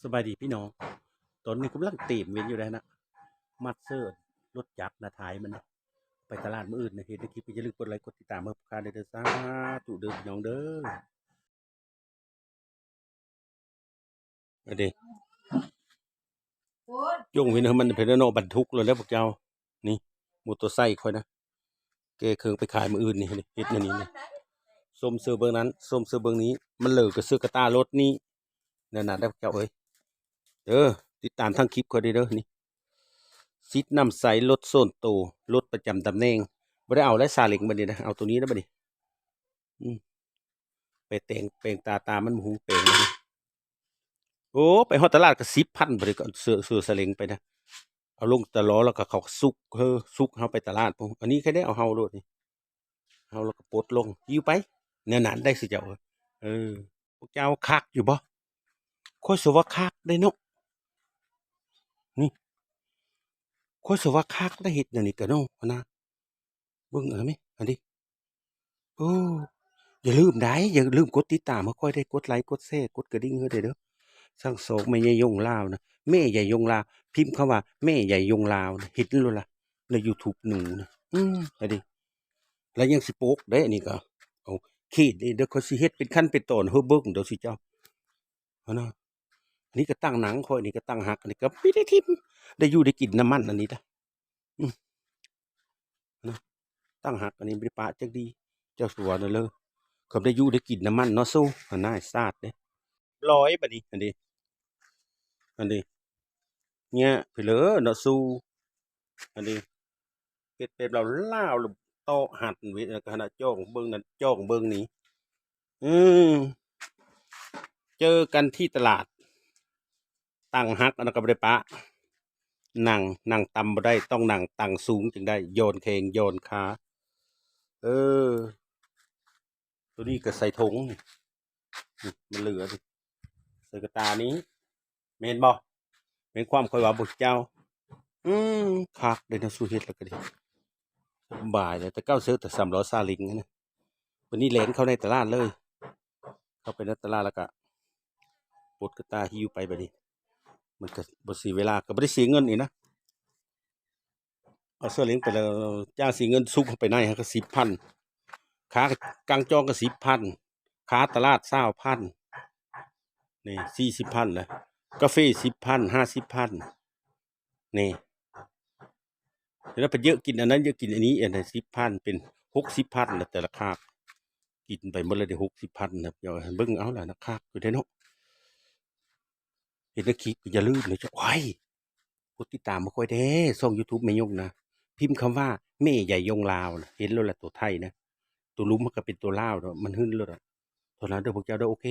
สบายดีพี่น้องตอนนี้กำลังเต็มเวียนอยู่แล้วนะมัดเสื้อรถจักรนะท้ายมันนะไปตลาดมื้ออื่นนะเห็นในคลิปอย่าลืมกดไลค์กดติดตามเพื่อพลาดเด้อซ่าตุเด้อพี่น้องเด้อเอาดิยงเห็นมันเป็นโนบรรทุกเลยแล้วพวกเจ้านี่มอเตอร์ไซค์ค่อยนะเกเครื่องไปขายมื้ออื่นนี่เฮ็ดอันนี้นี่ส้มเสื้อเบิ่งนั้นส้มเสื้อเบิ่งนี้มันเหลือกับเสื้อกระตารถนี่นั่นน่ะได้พวกเจ้าเอ้ยเด้อติดตามทั้งคลิปค่อยเด้อนี่ซิดน้ำใสรถโซนโตรถประจำตำแหน่งบ่ได้เอาและซาเล้งบัดนี้นะเอาตัวนี้นะบัดนี้อืมไปแต่งแปลงตามันบ่ฮู้แปลงบัดนี้โอ้ไปฮอดตลาดก็10,000บัดนี้ก็ซื้อซาเล้งไปนะเอาลงตะล้อแล้วก็เขาสุกสุกเฮาไปตลาดพุ่นอันนี้แค่ได้เอาเฮาโลดนี่เฮาแล้วก็ปลดลงหิ้วไปแนวนั้นได้สิเจ้าเออพวกเจ้าคักอยู่บ่ข้อยสิว่าคักได้เนาะนี่ข้อยสิว่าคักได้เฮ็ดแนวนี้ก็เนาะหั้นนะเบิ่งเอาไหมอันนี้โอ้อย่าลืมได้อย่าลืมกดติดตามให้ข้อยได้กดไลค์กดแชร์กดกระดิ่งให้ด้วยเด้อทั้งสองแม่ใหญ่ยงลาวนะแม่ใหญ่ยงลาวพิมพ์คำว่าแม่ใหญ่ยงลาวนะเห็นโลดล่ะใน YouTube หนูนะอันนี้แล้วยังสิโปกได้อันนี้ก็เอาขีดเดี๋ยวเขาสิเฮ็ดเป็นขั้นเป็นตอนเฮ้อเบิ่งเดี๋ยวสิเจ้าเอานะอันนี้ก็ตั้งหนังข้อยอันนี้ก็ตั้งหักอันนี้ก็ไม่ได้ทิมได้อยู่ได้กินน้ำมันอันนี้นะอืมนะตั้งหักอันนี้บ่ได้ปะจักดีเจ้าสัวนั่นเลยเขาได้อยู่ได้กินน้ำมันเนาะสู้อันน่าซาดเด้ร้อยบัดนี้อันนี้เนี่ยไปเลยเนาะสู้อันนี้เฮ็ดเป็นเราล่าวหรือโตะหัดวิขณะจ้องเบิ่งนั่นจ้องเบิ่งนี้อืมเจอกันที่ตลาดตั้งหักอันนั้นก็บ่ได้ปะนั่งต่ำบ่ได้ต้องนั่งตั้งสูงจึงได้โยนแข้งโยนขาเออตัวนี้ก็ใส่ถุงนี่มันเหลือดิใส่กระตานี้แม่นบ่แม่นความค่อยว่าบ่เจ้าอืมคักได้นะสู้เฮ็ดแล้วก็ดิสำบายเลยแต่เก้าซื้อแต่สำล้อซาเล้งนะวันนี้แล่นเข้าในตลาดเลยเข้าไปในตลาดแล้วก็ปลดกระตาหิ้วไปบัดนี้มันก็บ่เสียเวลาก็บ่ได้เสียเงินอีกนะเอาซาเล้งไปแล้วจ้างเสียเงินซุกเข้าไปในฮะก็10,000ขากลางจองก็10,000ขาตลาด20,000นี่40,000แหละกาแฟ10,000 50,000นี่แล้วไปเยอะกินอันนั้นเยอะกินอันนี้อันนั้น10,000เป็น60,000แล้วแต่ละคาบกินไปหมดเลยได้60,000นะเดี๋ยวเบิ่งเอาล่ะนะคาบอยู่ได้เนาะเห็นในคลิปอย่าลืมเลยจ้ะว้ายกดติดตามมาค่อยเด้ช่อง YouTube แม่ยงนะพิมพ์คำว่าแม่ใหญ่ยงลาวนะเห็นแล้วล่ะตัวไทยนะตัวลุ้มมันก็เป็นตัวลาวเนาะมันหึ้นแล้วล่ะเท่านั้นเด้อพวกเจ้าเด้อโอเค